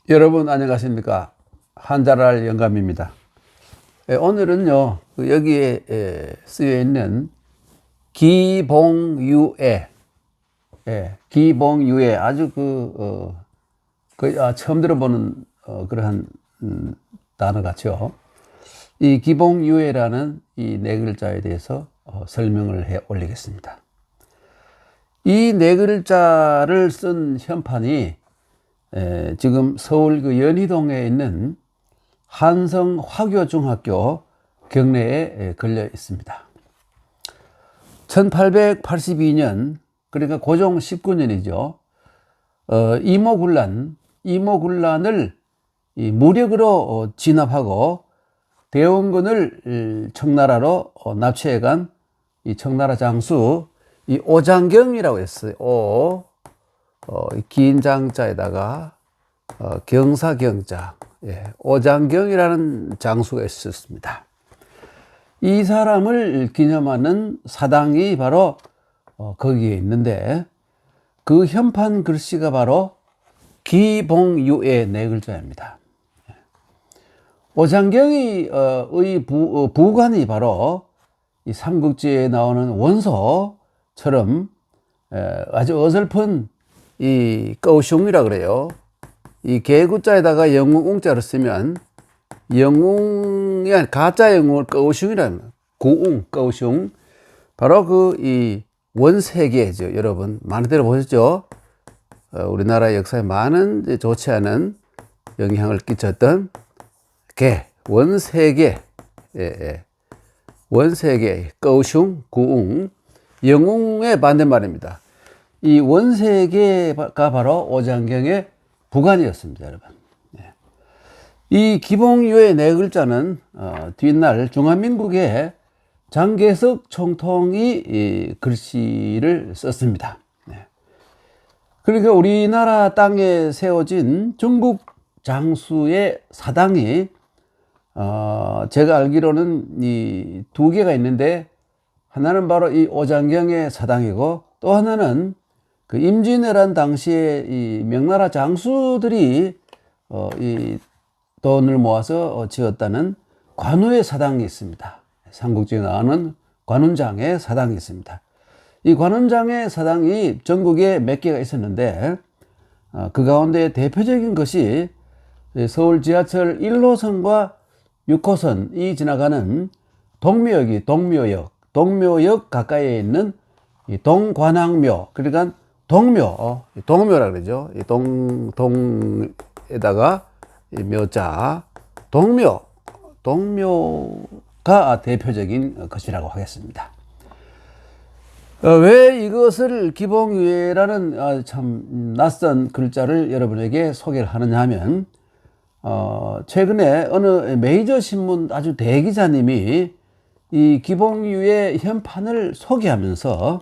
여러분 안녕하십니까? 한자랄 영감입니다. 오늘은요 여기에 쓰여 있는 기봉유예, 기봉유예 아주 처음 들어보는 그러한 단어 같죠. 이 기봉유예라는 이 네 글자에 대해서 설명을 해 올리겠습니다. 이 네 글자를 쓴 현판이 지금 서울 그 연희동에 있는 한성화교중학교 경내에 걸려 있습니다. 1882년, 그러니까 고종 19년이죠. 이모군란을 이 무력으로 진압하고 대원군을 청나라로 납치해간 이 청나라 장수 이 오장경이라고 했어요. 긴 장자에다가 경사경자, 오장경이라는 장수가 있었습니다. 이 사람을 기념하는 사당이 바로 거기에 있는데 그 현판 글씨가 바로 기봉유의 네 글자입니다. 오장경의 부관이 바로 이 삼국지에 나오는 원소처럼 아주 어설픈 이 꺼숑이라 그래요. 이 개구자에다가 영웅웅자를 쓰면 영웅이 아니라 가짜 영웅을 꺼숑이라는 구웅, 꺼숑. 바로 그 이 원세계죠. 여러분 많이 들어보셨죠? 우리나라 역사에 많은 좋지 않은 영향을 끼쳤던 개, 원세계, 원세계, 꺼숑, 구웅, 영웅의 반대말입니다. 이 원세계가 바로 오장경의 부관이었습니다, 여러분. 이 기봉유의 네 글자는 뒷날 중화민국의 장개석 총통이 이 글씨를 썼습니다. 그러니까 우리나라 땅에 세워진 중국 장수의 사당이 제가 알기로는 이 두 개가 있는데 하나는 바로 이 오장경의 사당이고 또 하나는 그 임진왜란 당시에 이 명나라 장수들이 이 돈을 모아서 지었다는 관우의 사당이 있습니다. 삼국지에 나오는 관운장의 사당이 있습니다. 이 관운장의 사당이 전국에 몇 개가 있었는데 그 가운데 대표적인 것이 서울 지하철 1호선과 6호선이 지나가는 동묘역 가까이에 있는 이 동관왕묘, 그러니까 동묘라 그러죠. 이 동에다가 이 묘자, 동묘가 대표적인 것이라고 하겠습니다. 왜 이것을 기봉유예라는 참 낯선 글자를 여러분에게 소개를 하느냐 하면 최근에 어느 메이저 신문 아주 대기자님이 이 기봉유예 현판을 소개하면서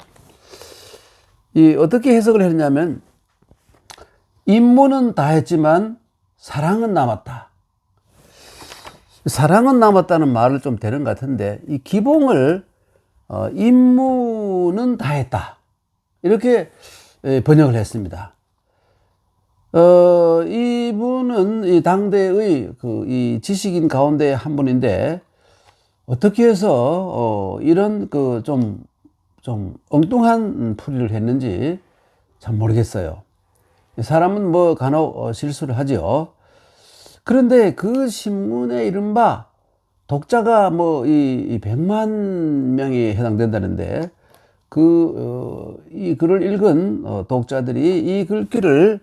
어떻게 해석을 했냐면 임무는 다 했지만 사랑은 남았다. 사랑은 남았다는 말을 좀 되는 것 같은데 이 기봉을 임무는 다 했다. 이렇게 번역을 했습니다. 이분은 이 당대의 이 지식인 가운데 한 분인데 어떻게 해서 이런 좀 엉뚱한 풀이를 했는지 참 모르겠어요. 사람은 뭐 간혹 실수를 하죠. 그런데 그 신문에 이른바 독자가 이 100만 명이 해당된다는데 이 글을 읽은 독자들이 이 글귀를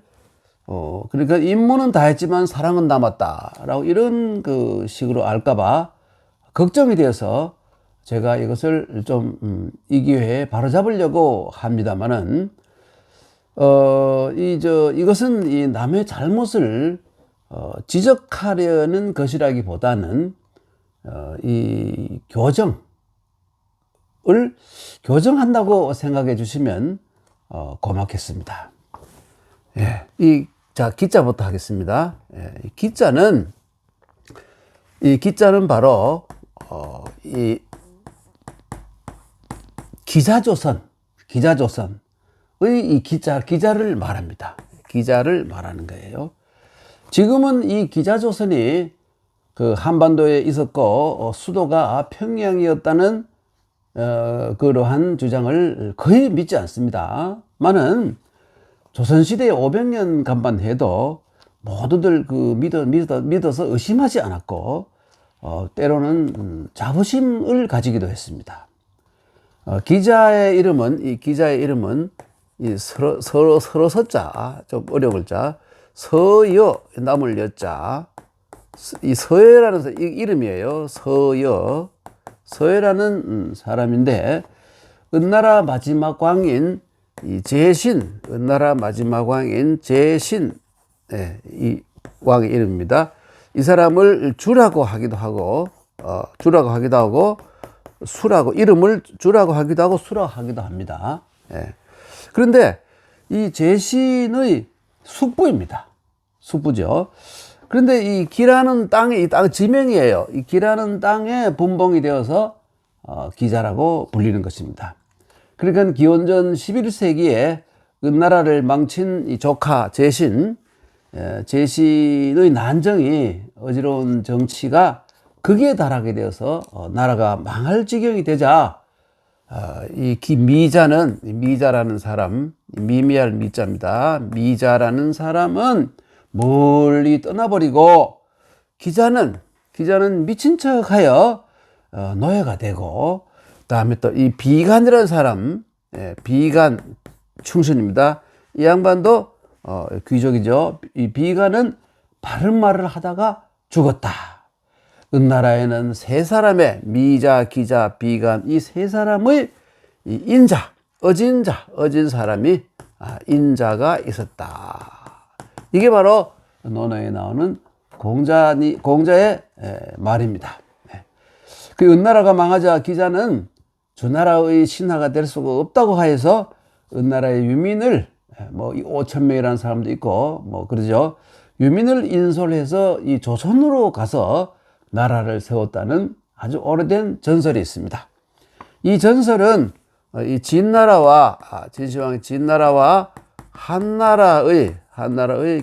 그러니까 임무는 다 했지만 사랑은 남았다라고 이런 식으로 알까봐 걱정이 되어서 제가 이것을 좀 이 기회에 바로잡으려고 합니다만은 이것은 이 남의 잘못을 지적하려는 것이라기보다는 이 교정한다고 생각해 주시면 고맙겠습니다. 기자부터 하겠습니다. 이 기자는 바로 이 기자조선의 이 기자를 말합니다. 기자를 말하는 거예요. 지금은 이 기자조선이 그 한반도에 있었고 수도가 평양이었다는 그러한 주장을 거의 믿지 않습니다. 많은 조선시대의 500년 간만 해도 모두들 그 믿어서 의심하지 않았고 때로는 자부심을 가지기도 했습니다. 기자의 이름은 이 서로 서자, 좀 어려울 자, 서여, 남을 여자, 이 서여라는 이름이에요. 서여라는 사람인데, 은나라 마지막 왕인 이 제신, 은나라 마지막 왕인 제신, 이 왕의 이름입니다. 이 사람을 주라고 하기도 하고, 이름을 주라고 하기도 하고, 수라고 하기도 합니다. 그런데 이 제신의 숙부입니다. 숙부죠. 그런데 이 기라는 이 땅 지명이에요. 이 기라는 땅에 분봉이 되어서 기자라고 불리는 것입니다. 그러니까 기원전 11세기에 은나라를 망친 이 조카 제신의 난정이 어지러운 정치가 극에 달하게 되어서 나라가 망할 지경이 되자 이 미자라는 사람, 미미할 미자입니다. 미자라는 사람은 멀리 떠나버리고 기자는 미친 척하여 노예가 되고, 그다음에 또 이 비간이라는 사람, 비간 충신입니다. 이 양반도 귀족이죠. 이 비간은 바른 말을 하다가 죽었다. 은나라에는 세 사람의 미자, 기자, 비간 이 세 사람의 이 인자, 어진 사람이 인자가 있었다. 이게 바로 논어에 나오는 공자의 말입니다. 그 은나라가 망하자 기자는 주나라의 신하가 될 수가 없다고 하여서 은나라의 유민을 5,000명이라는 사람도 있고 그러죠. 유민을 인솔해서 이 조선으로 가서 나라를 세웠다는 아주 오래된 전설이 있습니다. 이 전설은 이 진시황 진나라와 한나라의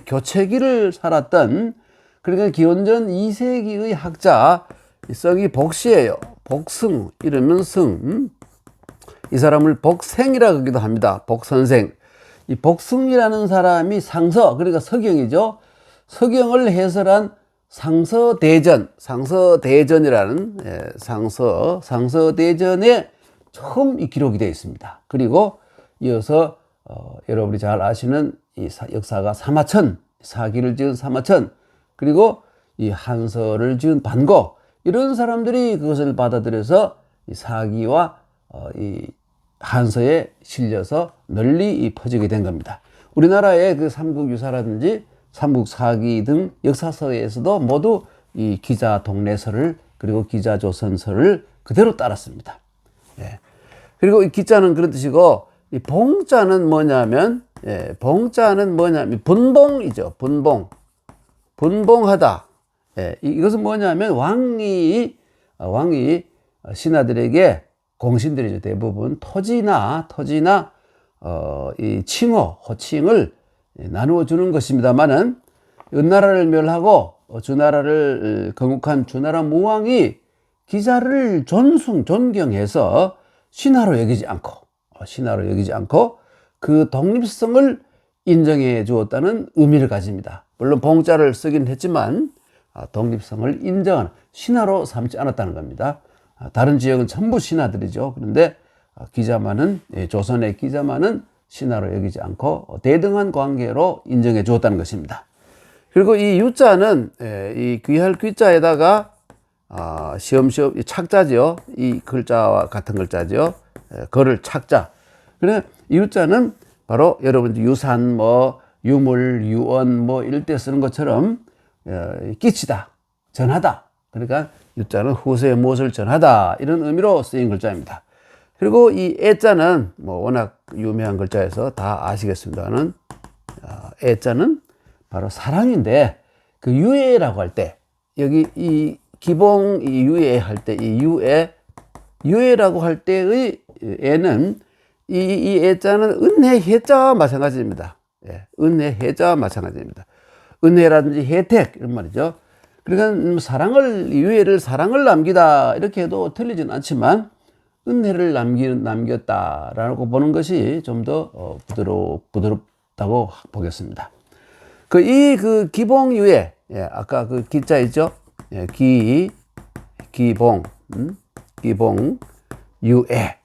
교체기를 살았던, 그러니까 기원전 2세기의 학자 성이 복시예요. 복승, 이름은 승. 이 사람을 복생이라고 하기도 합니다. 복선생. 이 복승이라는 사람이 그러니까 서경이죠. 서경을 해설한 상서대전이라는 상서대전에 처음 이 기록이 되어 있습니다. 그리고 이어서 여러분이 잘 아시는 이 역사가 사기를 지은 사마천, 그리고 이 한서를 지은 반고, 이런 사람들이 그것을 받아들여서 이 사기와 이 한서에 실려서 널리 퍼지게 된 겁니다. 우리나라의 그 삼국유사라든지 삼국사기 등 역사서에서도 모두 이 기자동래서를, 그리고 기자조선서를 그대로 따랐습니다. 그리고 이 기자는 그런 뜻이고, 이 봉자는 뭐냐면, 분봉이죠. 분봉하다. 이것은 뭐냐면 왕이 신하들에게, 공신들이죠, 대부분 토지나 이 호칭을 나누어 주는 것입니다만은, 은나라를 멸하고 주나라를 건국한 주나라 무왕이 기자를 존경해서 신하로 여기지 않고 그 독립성을 인정해 주었다는 의미를 가집니다. 물론 봉자를 쓰긴 했지만 독립성을 인정하는, 신하로 삼지 않았다는 겁니다. 다른 지역은 전부 신하들이죠. 그런데 조선의 기자만은 신하로 여기지 않고 대등한 관계로 인정해 주었다는 것입니다. 그리고 이 유자는 이 귀할 귀자에다가 시험시험 착자죠. 이 글자와 같은 글자죠. 거를 착자. 그래 이 유자는 바로 여러분 유산, 유물, 유언 이럴 때 쓰는 것처럼 끼치다, 전하다. 그러니까 유자는 후세에 무엇을 전하다, 이런 의미로 쓰인 글자입니다. 그리고 이 애자는 워낙 유명한 글자에서 다 아시겠습니다는, 애자는 바로 사랑인데, 그 유애라고 할 때, 여기 이 기봉 이 유애할 때 이 유애라고 할 때의 애는 이 애자는 은혜 해자와 마찬가지입니다. 은혜 해자와 마찬가지입니다. 은혜라든지 혜택 이런 말이죠. 그러니까 유해를 사랑을 남기다 이렇게 해도 틀리진 않지만 은혜를 남겼다라고 보는 것이 좀 더 부드럽다고 보겠습니다. 그 기봉 유예, 예, 아까 그 기자 있죠? 예, 기봉 유예.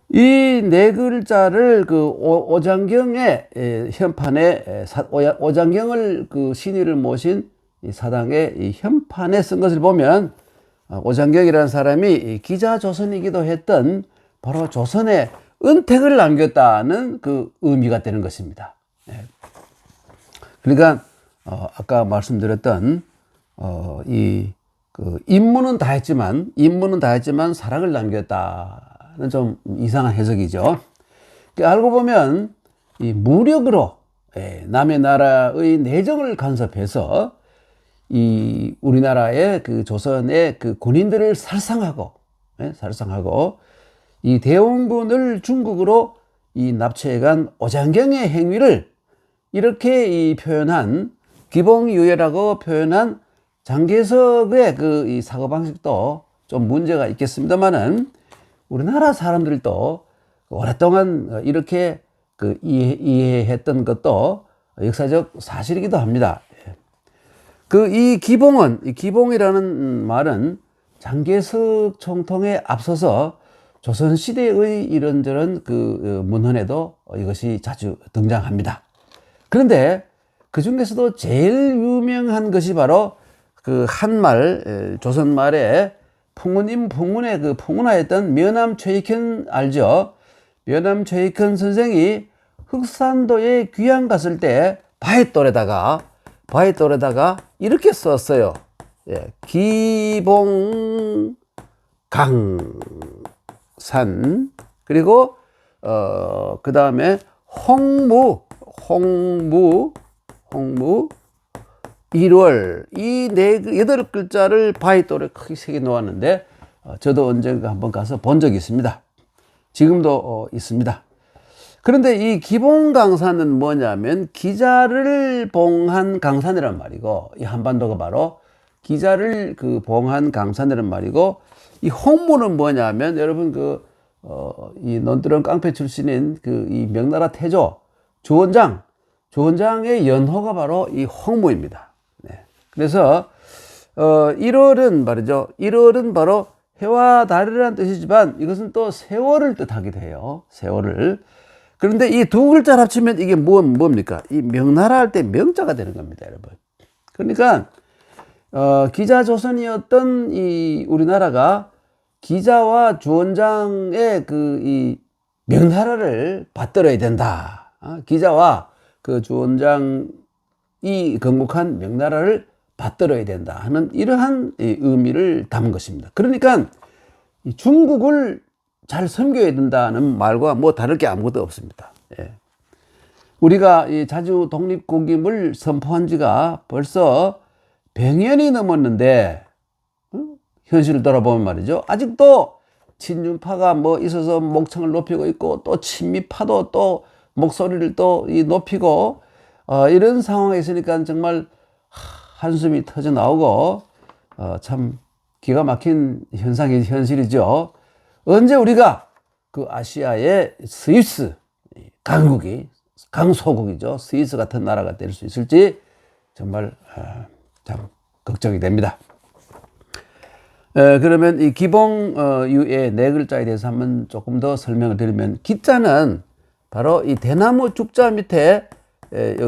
이 네 글자를 그 오장경의 현판에 오장경을 그 신의를 모신 이 사당의 이 현판에 쓴 것을 보면 오장경이라는 사람이 기자조선이기도 했던 바로 조선의 은택을 남겼다는 그 의미가 되는 것입니다. 그러니까 아까 말씀드렸던 그 임무는 다 했지만 사랑을 남겼다는 좀 이상한 해석이죠. 알고 보면 이 무력으로 남의 나라의 내정을 간섭해서 이 우리나라의 그 조선의 그 군인들을 살상하고 이 대원군을 중국으로 이 납치해간 오장경의 행위를 이렇게 표현한 기봉유예라고 표현한 장개석의 그 이 사고방식도 좀 문제가 있겠습니다만은 우리나라 사람들도 오랫동안 이렇게 그 이해했던 것도 역사적 사실이기도 합니다. 이 기봉이라는 말은 장개석 총통에 앞서서 조선시대의 이런저런 그 문헌에도 이것이 자주 등장합니다. 그런데 그 중에서도 제일 유명한 것이 바로 그 한말, 조선말에 풍운의 그 풍운하였던 명남 최익현 알죠? 명남 최익현 선생이 흑산도에 귀양 갔을 때 바위돌에다가 이렇게 썼어요. 예, 기봉강산 그리고 그 다음에 홍무 1월 이 8글자를 바위돌에 크게 새겨 놓았는데 저도 언젠가 한번 가서 본 적이 있습니다. 지금도 있습니다. 그런데 이 기봉강산은 뭐냐면 기자를 봉한 강산이란 말이고 이 한반도가 바로 기자를 그 봉한 강산이란 말이고 이 홍무는 뭐냐면 여러분 이 논두렁 깡패 출신인 이 명나라 태조 주원장의 연호가 바로 이 홍무입니다. 네. 그래서 1월은 말이죠. 1월은 바로 해와 달이라는 뜻이지만 이것은 또 세월을 뜻하기도 해요. 세월을. 그런데 이 두 글자를 합치면 이게 뭡니까? 이 명나라 할 때 명자가 되는 겁니다, 여러분. 그러니까 기자조선이었던 이 우리나라가 기자와 주원장의 이 명나라를 받들어야 된다. 기자와 그 주원장이 건국한 명나라를 받들어야 된다 하는 이러한 의미를 담은 것입니다. 그러니까 중국을 잘 섬겨야 된다는 말과 뭐 다를 게 아무것도 없습니다. 예. 우리가 자주 독립국임을 선포한 지가 벌써 100년이 넘었는데 현실을 돌아보면 말이죠. 아직도 친중파가 뭐 있어서 목청을 높이고 있고 또 친미파도 또 목소리를 또 높이고 이런 상황에 있으니까 정말 한숨이 터져 나오고 참 기가 막힌 현실이죠. 언제 우리가 그 아시아의 스위스 강소국이죠. 스위스 같은 나라가 될 수 있을지 정말 참 걱정이 됩니다. 그러면 이 기봉유의 네 글자에 대해서 한번 조금 더 설명을 드리면 기자는 바로 이 대나무 죽자 밑에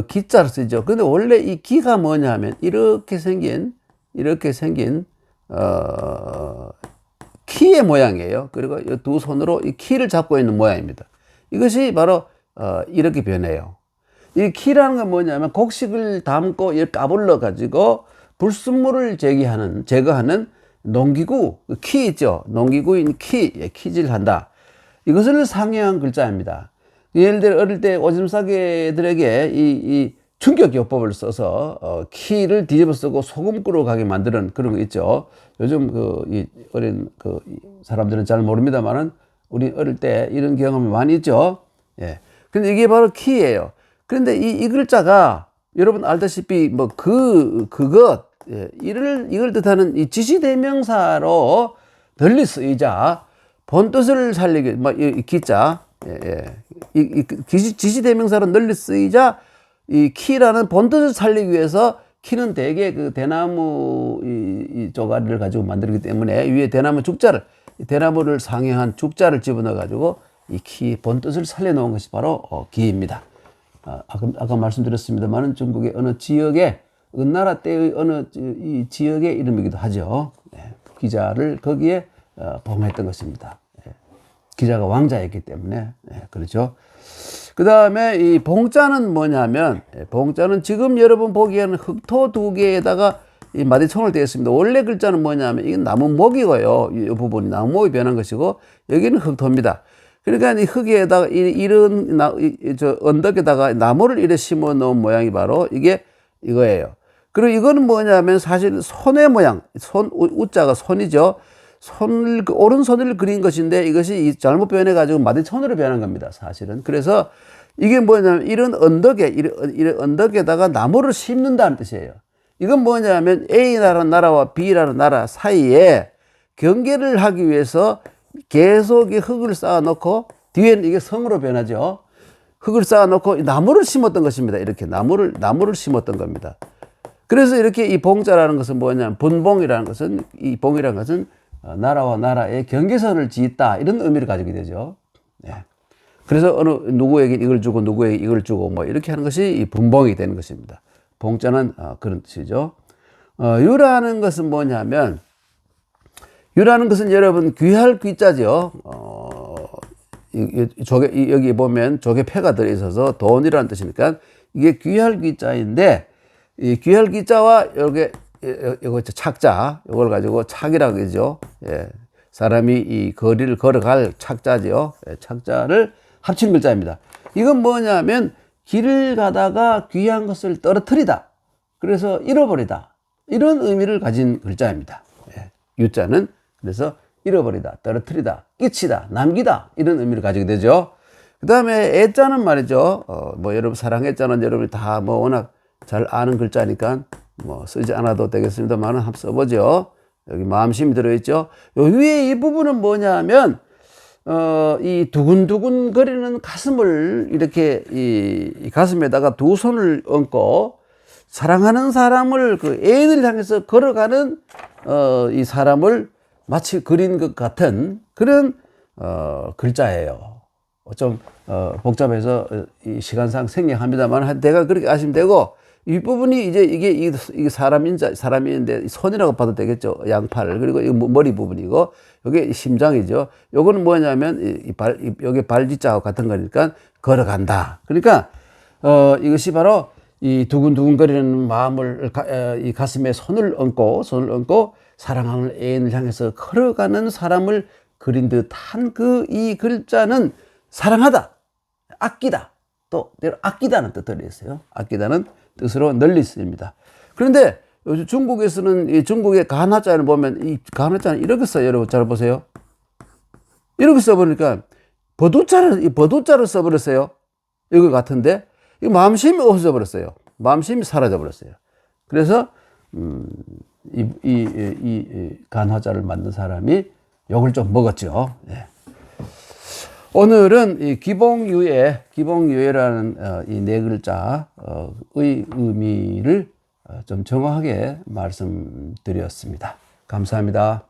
기자를 쓰죠. 근데 원래 이 기가 뭐냐 하면 이렇게 생긴 키의 모양이에요. 그리고 이 두 손으로 이 키를 잡고 있는 모양입니다. 이것이 바로 이렇게 변해요. 이 키라는 건 뭐냐면 곡식을 담고 이 까불러 가지고 불순물을 제거하는 농기구 키 있죠. 농기구인 키질한다. 이것을 상징한 글자입니다. 예를 들어 어릴 때 오줌 싸개들에게 이 충격요법을 써서 키를 뒤집어 쓰고 소금구로 가게 만드는 그런 거 있죠. 요즘 이 어린 사람들은 잘 모릅니다만은 우리 어릴 때 이런 경험이 많이 있죠. 예. 근데 이게 바로 키예요. 그런데 이 글자가 여러분 알다시피 뭐 그것 이걸 뜻하는 이 지시대명사로 널리 쓰이자 본뜻을 살리기 이 기자 이 지시대명사로 널리 쓰이자 이 키라는 본뜻을 살리기 위해서 키는 대개 그 대나무 이 쪼가리를 가지고 만들기 때문에 위에 대나무를 상행한 죽자를 집어넣어 가지고 이 키 본뜻을 살려놓은 것이 바로 기입니다. 아까 말씀드렸습니다만은 중국의 어느 지역의 은나라 때의 어느 이 지역의 이름이기도 하죠. 기자를 거기에 봉했던 것입니다. 기자가 왕자였기 때문에 그렇죠. 그 다음에 이 봉자는 뭐냐면 봉자는 지금 여러분 보기에는 흑토 두 개에다가 이 마디총을 되어 있습니다. 원래 글자는 뭐냐면 이건 나무목이고요. 이 부분이 나무목이 변한 것이고 여기는 흑토입니다. 그러니까 이 흙에다가 이런 언덕에다가 나무를 이래 심어 놓은 모양이 바로 이거예요. 그리고 이거는 뭐냐면 사실 손의 모양, 우자가 손이죠. 오른손을 그린 것인데 이것이 잘못 변해가지고 마디천으로 변한 겁니다. 사실은. 그래서 이게 뭐냐면 이런 언덕에다가 나무를 심는다는 뜻이에요. 이건 뭐냐면 A라는 나라와 B라는 나라 사이에 경계를 하기 위해서 계속 흙을 쌓아놓고 뒤에는 이게 성으로 변하죠. 흙을 쌓아놓고 나무를 심었던 것입니다. 이렇게 나무를 심었던 겁니다. 그래서 이렇게 이 봉자라는 것은 뭐냐면 분봉이라는 것은 이 봉이라는 것은 나라와 나라의 경계선을 짓다 이런 의미를 가지게 되죠. 그래서 누구에게 이걸 주고 누구에게 이걸 주고 뭐 이렇게 하는 것이 이 분봉이 되는 것입니다. 봉자는 그런 뜻이죠. 유라는 것은 뭐냐면 유라는 것은 여러분 귀할 귀자죠. 여기 보면 조개 패가 들어있어서 돈이라는 뜻이니까 이게 귀할 귀자인데 이 귀할 귀자와 요거 착자 이걸 가지고 착이라고 하죠. 사람이 이 거리를 걸어갈 착자죠. 착자를 합친 글자입니다. 이건 뭐냐면 길을 가다가 귀한 것을 떨어뜨리다. 그래서 잃어버리다. 이런 의미를 가진 글자입니다. 유자는 그래서 잃어버리다, 떨어뜨리다, 끼치다, 남기다 이런 의미를 가지게 되죠. 그 다음에 애자는 말이죠. 뭐 여러분 사랑애자는 여러분이 다 뭐 워낙 잘 아는 글자니까 뭐 쓰지 않아도 되겠습니다만은 한번 써보죠. 여기 마음심이 들어있죠. 요 위에 이 부분은 뭐냐면 이 두근두근 거리는 가슴을 이렇게 이 가슴에다가 두 손을 얹고 사랑하는 사람을 그 애인을 향해서 걸어가는 이 사람을 마치 그린 것 같은 그런 글자예요. 좀 복잡해서 이 시간상 생략합니다만 대가 그렇게 아시면 되고 이 부분이 이제 이게 사람인데 손이라고 봐도 되겠죠. 양팔 그리고 이 머리 부분이고 이게 심장이죠. 요거는 뭐냐면 여기 발지자하고 같은 거니까 걸어간다. 그러니까 이것이 바로 이 두근두근거리는 마음을 이 가슴에 손을 얹고 사랑하는 애인을 향해서 걸어가는 사람을 그린 듯한 이 글자는 사랑하다, 아끼다, 또 아끼다는 뜻을 했어요. 아끼다는 뜻으로 널리 쓰입니다. 그런데 요즘 중국에서는 이 중국의 가나자를 보면 이 가나자는 이렇게 써요. 여러분 잘 보세요. 이렇게 써보니까 버두자를 써버렸어요. 이거 같은데 이 마음심이 없어져 버렸어요. 마음심이 사라져 버렸어요. 그래서 이 간화자를 만든 사람이 욕을 좀 먹었죠. 오늘은 이 기봉유예라는 이 네 글자의 의미를 좀 정확하게 말씀드렸습니다. 감사합니다.